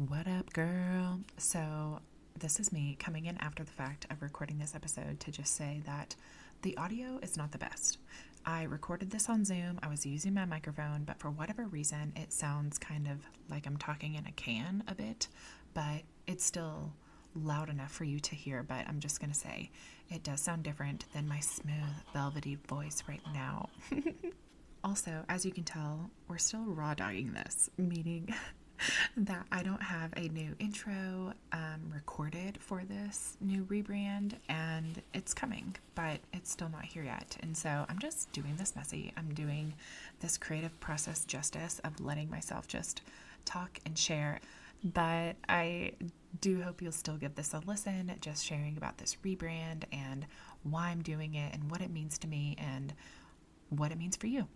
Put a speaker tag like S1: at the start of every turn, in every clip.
S1: What up, girl? So, this is me coming in after the fact of recording this episode to just say that the audio is not the best. I recorded this on Zoom. I was using my microphone, but for whatever reason, it sounds kind of like I'm talking in a can a bit, but it's still loud enough for you to hear. But I'm just going to say it does sound different than my smooth, velvety voice right now. Also, as you can tell, we're still raw dogging this, meaning that I don't have a new intro recorded for this new rebrand, and it's coming, but it's still not here yet. And so I'm just doing this messy. I'm doing this creative process justice of letting myself just talk and share. But I do hope you'll still give this a listen, just sharing about this rebrand and why I'm doing it and what it means to me and what it means for you.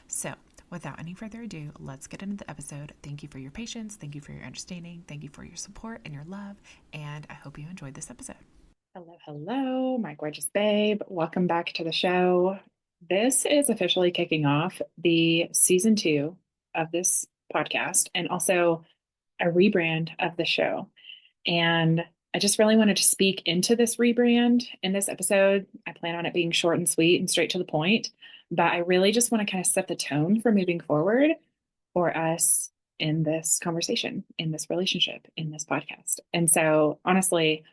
S1: So, without any further ado, let's get into the episode. Thank you for your patience. Thank you for your understanding. Thank you for your support and your love. And I hope you enjoyed this episode. Hello, my gorgeous babe. Welcome back to the show. This is officially kicking off the season 2 of this podcast and also a rebrand of the show. And I just really wanted to speak into this rebrand in this episode. I plan on it being short and sweet and straight to the point, but I really just want to kind of set the tone for moving forward for us in this conversation, in this relationship, in this podcast. And so, honestly,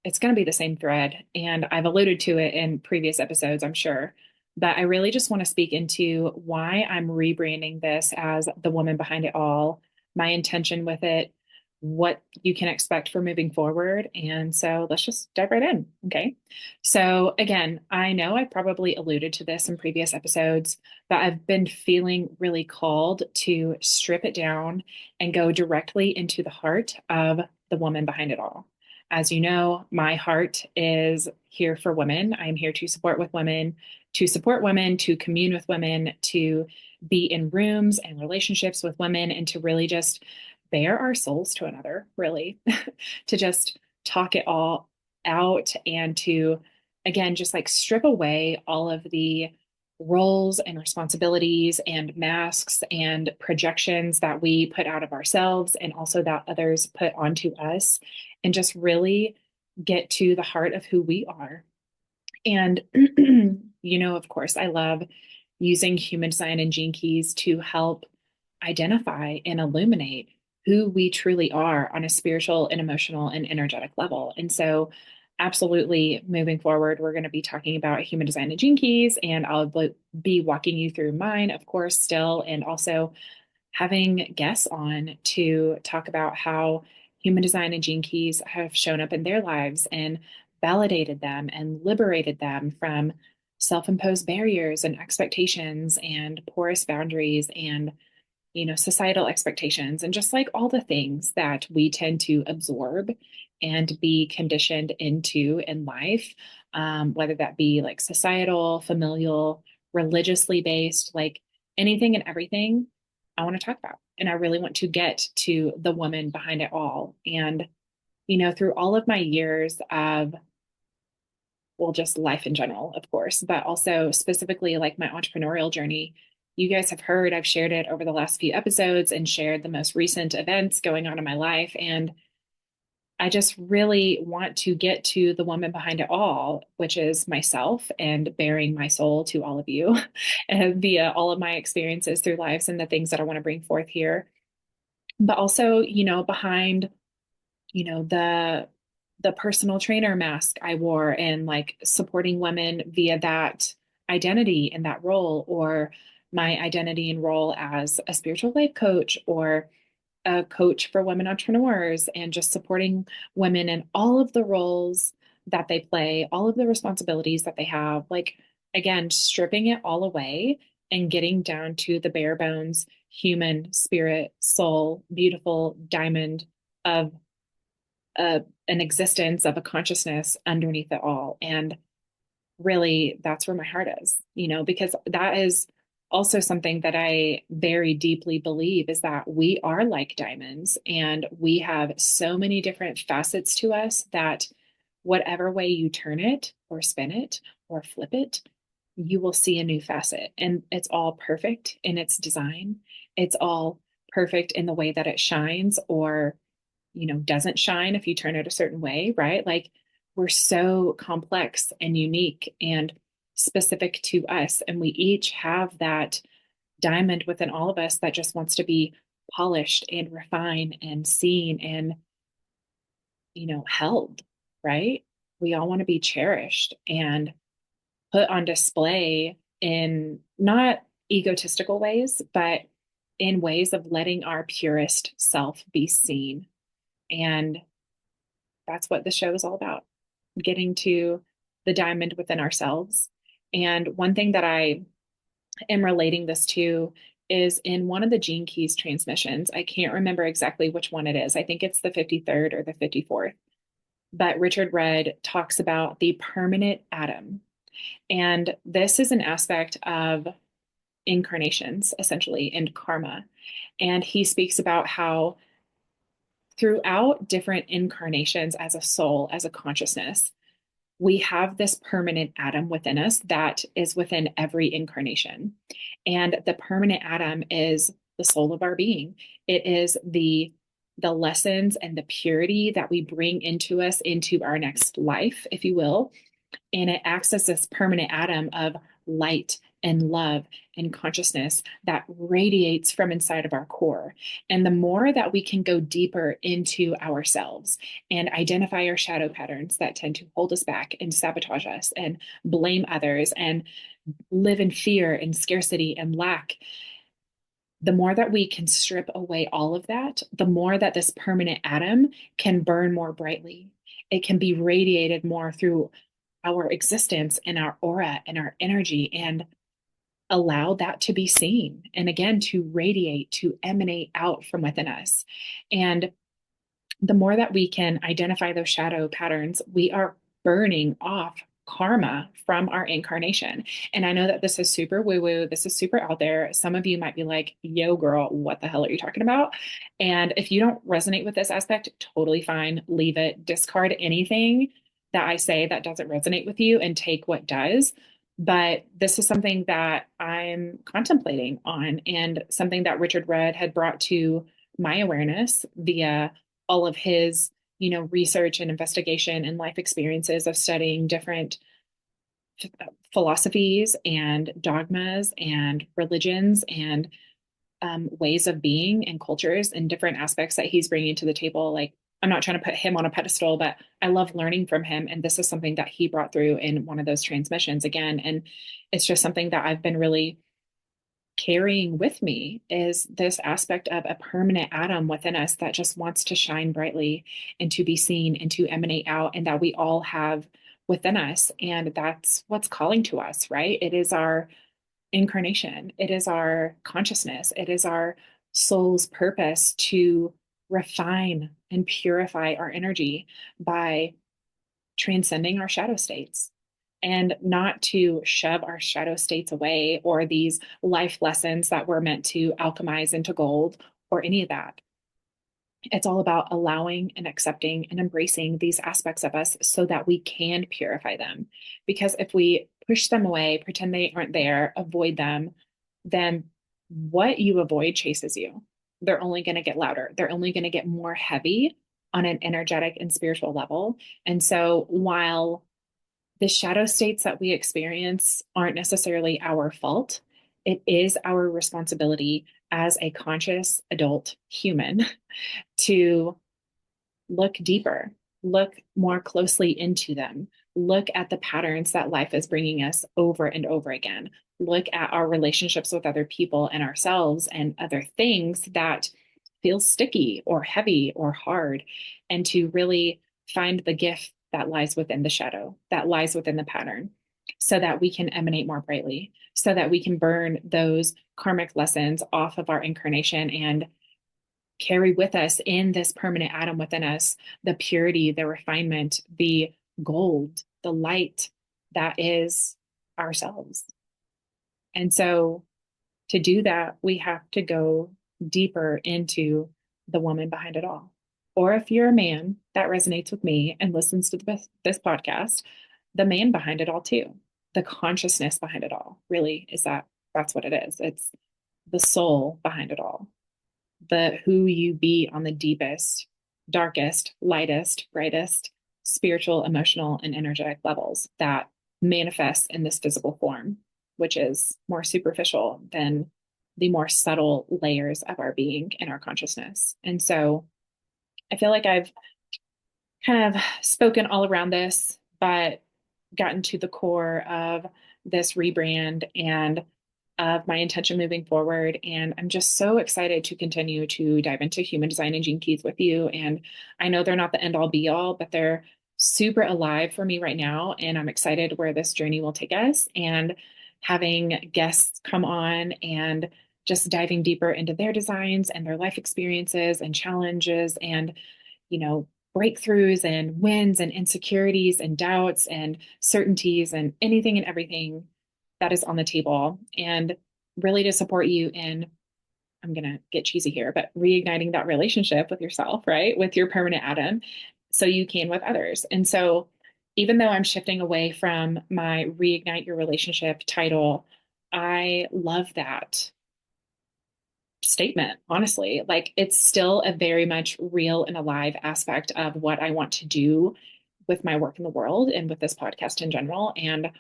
S1: it's going to be the same thread. And I've alluded to it in previous episodes, I'm sure. But I really just want to speak into why I'm rebranding this as the woman behind it all, my intention with it, what you can expect for moving forward. And so let's just dive right in. Okay. So, again, I know I probably alluded to this in previous episodes, but I've been feeling really called to strip it down and go directly into the heart of the woman behind it all. As you know, my heart is here for women. I'm here to support women, to commune with women, to be in rooms and relationships with women, and to really just bare our souls to another, really, to just talk it all out and to, again, just like strip away all of the roles and responsibilities and masks and projections that we put out of ourselves and also that others put onto us, and just really get to the heart of who we are. And, of course, I love using human design and gene keys to help identify and illuminate who we truly are on a spiritual and emotional and energetic level. And so, absolutely, moving forward, we're going to be talking about human design and gene keys, and I'll be walking you through mine, of course, still, and also having guests on to talk about how human design and gene keys have shown up in their lives and validated them and liberated them from self-imposed barriers and expectations and porous boundaries and societal expectations and just like all the things that we tend to absorb and be conditioned into in life, whether that be like societal, familial, religiously based, like anything and everything I want to talk about. And I really want to get to the woman behind it all. And, through all of my years of, well, just life in general, of course, but also specifically like my entrepreneurial journey, you guys have heard, I've shared it over the last few episodes and shared the most recent events going on in my life. And I just really want to get to the woman behind it all, which is myself, and bearing my soul to all of you and via all of my experiences through lives and the things that I want to bring forth here. But also, behind, the personal trainer mask I wore and like supporting women via that identity and that role, or my identity and role as a spiritual life coach or a coach for women entrepreneurs, and just supporting women in all of the roles that they play, all of the responsibilities that they have. Like, again, stripping it all away and getting down to the bare bones human spirit, soul, beautiful diamond of an existence, of a consciousness underneath it all. And really, that's where my heart is, because that is also something that I very deeply believe, is that we are like diamonds and we have so many different facets to us that whatever way you turn it or spin it or flip it, you will see a new facet. And it's all perfect in its design. It's all perfect in the way that it shines or doesn't shine if you turn it a certain way, right? Like we're so complex and unique and specific to us. And we each have that diamond within all of us that just wants to be polished and refined and seen and, held, right? We all want to be cherished and put on display in not egotistical ways, but in ways of letting our purest self be seen. And that's what the show is all about, getting to the diamond within ourselves. And one thing that I am relating this to is in one of the Gene Keys transmissions. I can't remember exactly which one it is. I think it's the 53rd or the 54th. But Richard Rudd talks about the permanent atom. And this is an aspect of incarnations, essentially, and karma. And he speaks about how throughout different incarnations as a soul, as a consciousness, we have this permanent atom within us that is within every incarnation. And the permanent atom is the soul of our being. It is the lessons and the purity that we bring into us into our next life, if you will. And it acts as this permanent atom of light and love and consciousness that radiates from inside of our core. And the more that we can go deeper into ourselves and identify our shadow patterns that tend to hold us back and sabotage us and blame others and live in fear and scarcity and lack, the more that we can strip away all of that, the more that this permanent atom can burn more brightly. It can be radiated more through our existence and our aura and our energy and allow that to be seen. And again, to radiate, to emanate out from within us. And the more that we can identify those shadow patterns, we are burning off karma from our incarnation. And I know that this is super woo woo. This is super out there. Some of you might be like, yo, girl, what the hell are you talking about? And if you don't resonate with this aspect, totally fine. Leave it, discard anything that I say that doesn't resonate with you and take what does. But this is something that I'm contemplating on and something that Richard Rudd had brought to my awareness via all of his, research and investigation and life experiences of studying different philosophies and dogmas and religions and ways of being and cultures and different aspects that he's bringing to the table. Like, I'm not trying to put him on a pedestal, but I love learning from him. And this is something that he brought through in one of those transmissions again. And it's just something that I've been really carrying with me, is this aspect of a permanent atom within us that just wants to shine brightly and to be seen and to emanate out, and that we all have within us. And that's what's calling to us, right? It is our incarnation. It is our consciousness. It is our soul's purpose to refine and purify our energy by transcending our shadow states, and not to shove our shadow states away or these life lessons that we're meant to alchemize into gold or any of that. It's all about allowing and accepting and embracing these aspects of us so that we can purify them. Because if we push them away, pretend they aren't there, avoid them, then what you avoid chases you. They're only going to get louder. They're only going to get more heavy on an energetic and spiritual level. And so while the shadow states that we experience aren't necessarily our fault, it is our responsibility as a conscious adult human to look deeper, look more closely into them, look at the patterns that life is bringing us over and over again, look at our relationships with other people and ourselves and other things that feel sticky or heavy or hard, and to really find the gift that lies within the shadow, that lies within the pattern, so that we can emanate more brightly, so that we can burn those karmic lessons off of our incarnation and carry with us in this permanent atom within us the purity, the refinement, the gold, the light that is ourselves. And so to do that, we have to go deeper into the woman behind it all. Or if you're a man that resonates with me and listens to this podcast, the man behind it all too. The consciousness behind it all really is that's what it is. It's the soul behind it all. The who you be on the deepest
S2: darkest, lightest, brightest spiritual, emotional, and energetic levels that manifest in this physical form, which is more superficial than the more subtle layers of our being and our consciousness. And so I feel like I've kind of spoken all around this, but gotten to the core of this rebrand and of my intention moving forward. And I'm just so excited to continue to dive into human design and gene keys with you. And I know they're not the end all be all, but they're super alive for me right now. And I'm excited where this journey will take us, and having guests come on and just diving deeper into their designs and their life experiences and challenges and, you know, breakthroughs and wins and insecurities and doubts and certainties and anything and everything that is on the table, and really to support you in, I'm going to get cheesy here, but reigniting that relationship with yourself, right? With your permanent atom, so you can with others. And so, even though I'm shifting away from my reignite your relationship title, I love that statement, honestly. Like, it's still a very much real and alive aspect of what I want to do with my work in the world and with this podcast in general. And,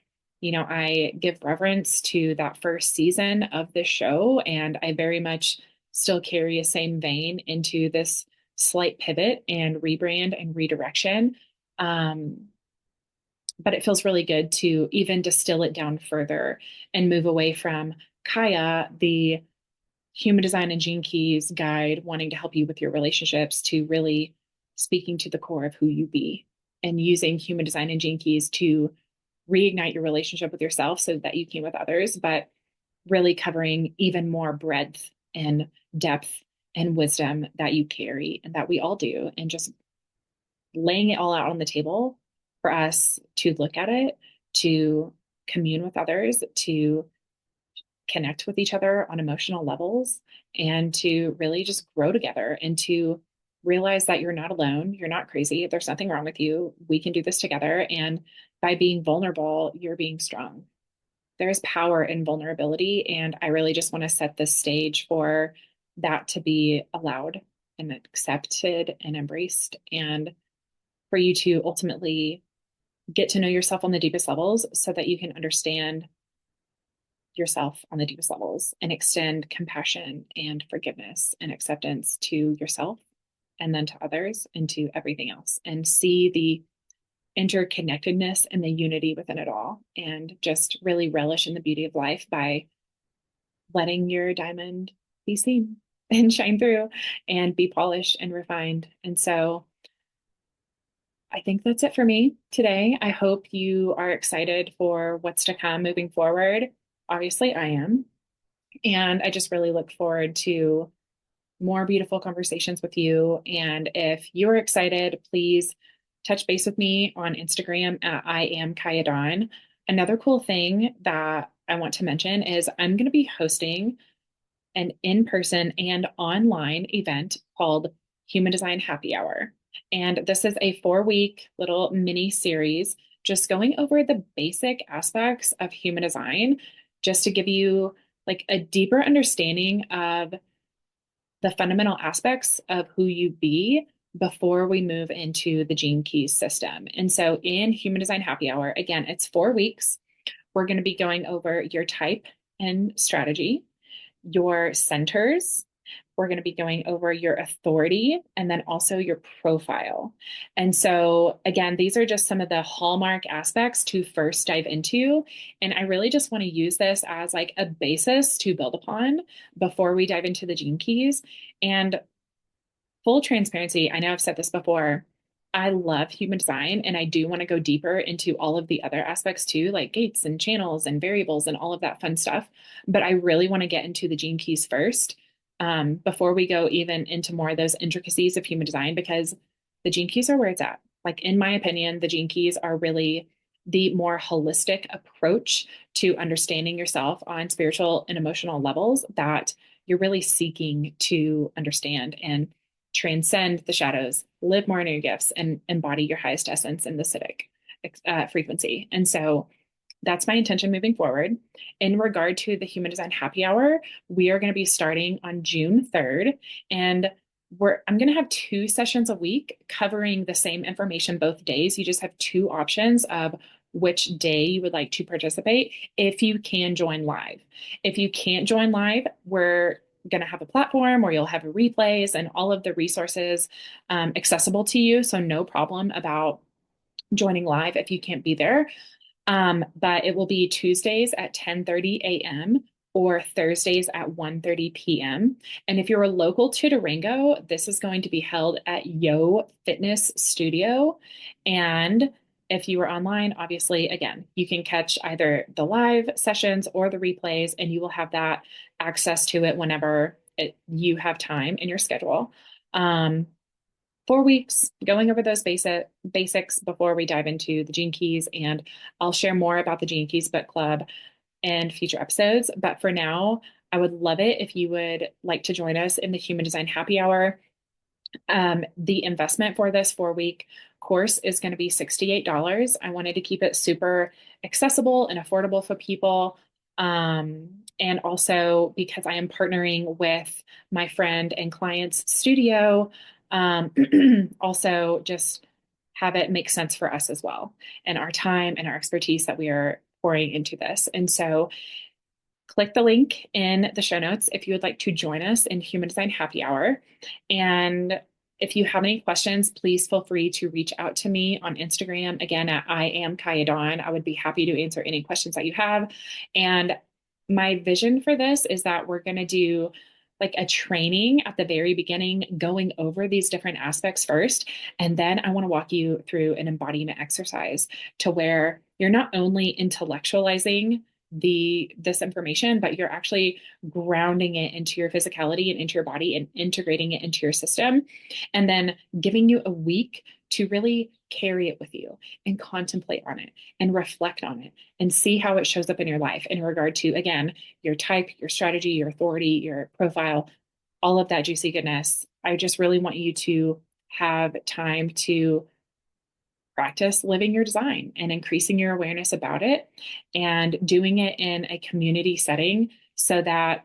S2: you know, I give reverence to that first season of this show, and I very much still carry a same vein into this slight pivot and rebrand and redirection. Um, but it feels really good to even distill it down further and move away from Kaya, the human design and gene keys guide wanting to help you with your relationships, to really speaking to the core of who you be and using human design and gene keys to reignite your relationship with yourself so that you can with others, but really covering even more breadth and depth and wisdom that you carry and that we all do, and just laying it all out on the table for us to look at it, to commune with others, to connect with each other on emotional levels, and to really just grow together, and to realize that you're not alone. You're not crazy. There's nothing wrong with you. We can do this together. And by being vulnerable, you're being strong. There's power in vulnerability. And I really just want to set this stage for that to be allowed and accepted and embraced, and for you to ultimately get to know yourself on the deepest levels so that you can understand yourself on the deepest levels and extend compassion and forgiveness and acceptance to yourself, and then to others and to everything else, and see the interconnectedness and the unity within it all, and just really relish in the beauty of life by letting your diamond be seen and shine through and be polished and refined. And so I think that's it for me today. I hope you are excited for what's to come moving forward. Obviously, I am. And I just really look forward to more beautiful conversations with you. And if you're excited, please touch base with me on Instagram at I am Kaya Dawn. Another cool thing that I want to mention is I'm going to be hosting an in-person and online event called Human Design Happy Hour. And this is a 4-week little mini series just going over the basic aspects of human design, just to give you like a deeper understanding of the fundamental aspects of who you be before we move into the Gene Keys system. And so in Human Design Happy Hour, again, it's 4 weeks. We're going to be going over your type and strategy, your centers. We're going to be going over your authority, and then also your profile. And so, again, these are just some of the hallmark aspects to first dive into. And I really just want to use this as like a basis to build upon before we dive into the gene keys. And full transparency, I know I've said this before. I love human design, and I do want to go deeper into all of the other aspects too, like gates and channels and variables and all of that fun stuff. But I really want to get into the gene keys first, before we go even into more of those intricacies of human design, because the gene keys are where it's at. Like, in my opinion, the gene keys are really the more holistic approach to understanding yourself on spiritual and emotional levels that you're really seeking to understand and transcend the shadows, live more in your gifts, and embody your highest essence in the civic frequency. And so that's my intention moving forward. In regard to the Human Design Happy Hour, we are going to be starting on June 3rd. And I'm going to have 2 sessions a week covering the same information both days. You just have 2 options of which day you would like to participate if you can join live. If you can't join live, we're going to have a platform where you'll have replays and all of the resources accessible to you. So no problem about joining live if you can't be there. But it will be Tuesdays at 10:30 a.m. or Thursdays at 1:30 p.m. And if you're a local to Durango, this is going to be held at Yo Fitness Studio. And if you are online, obviously, again, you can catch either the live sessions or the replays, and you will have that access to it whenever you have time in your schedule. 4 weeks going over those basics before we dive into the Gene Keys, and I'll share more about the Gene Keys book club in future episodes. But for now, I would love it if you would like to join us in the Human Design Happy Hour. The investment for this 4 week course is going to be $68. I wanted to keep it super accessible and affordable for people. And also because I am partnering with my friend and client's studio, also just have it make sense for us as well and our time and our expertise that we are pouring into this. And so click the link in the show notes if you would like to join us in Human Design Happy Hour. And if you have any questions, please feel free to reach out to me on Instagram, again, at I am Kaya Dawn. I would be happy to answer any questions that you have. And my vision for this is that we're going to do like a training at the very beginning, going over these different aspects first. And then I want to walk you through an embodiment exercise to where you're not only intellectualizing this information, but you're actually grounding it into your physicality and into your body and integrating it into your system, and then giving you a week to really carry it with you and contemplate on it and reflect on it and see how it shows up in your life in regard to, again, your type, your strategy, your authority, your profile, all of that juicy goodness. I just really want you to have time to practice living your design and increasing your awareness about it and doing it in a community setting so that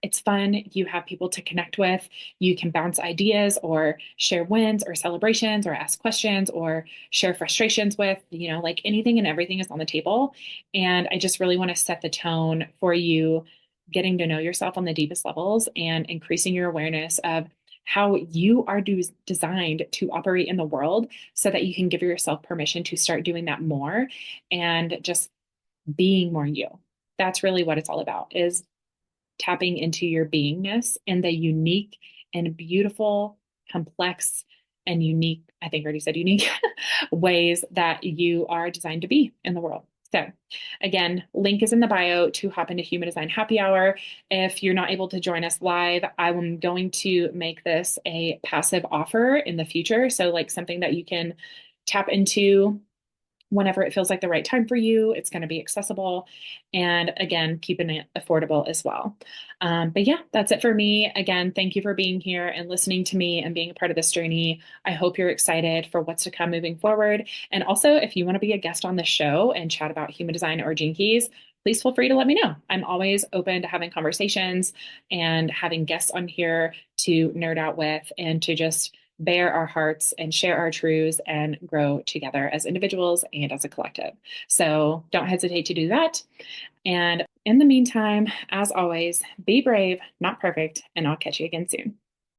S2: it's fun. You have people to connect with. You can bounce ideas or share wins or celebrations or ask questions or share frustrations with, like anything and everything is on the table. And I just really want to set the tone for you getting to know yourself on the deepest levels and increasing your awareness of how you are designed to operate in the world so that you can give yourself permission to start doing that more and just being more you. That's really what it's all about, is tapping into your beingness and the unique and beautiful, complex and unique, I think I already said unique, ways that you are designed to be in the world. So again, link is in the bio to hop into Human Design Happy Hour. If you're not able to join us live, I'm going to make this a passive offer in the future. So like something that you can tap into whenever it feels like the right time for you. It's going to be accessible. And again, keeping it affordable as well. But yeah, that's it for me. Again, thank you for being here and listening to me and being a part of this journey. I hope you're excited for what's to come moving forward. And also, if you want to be a guest on the show and chat about human design or Gene Keys, please feel free to let me know. I'm always open to having conversations and having guests on here to nerd out with and to just bare our hearts and share our truths and grow together as individuals and as a collective. So don't hesitate to do that. And in the meantime, as always, be brave, not perfect, and I'll catch you again soon.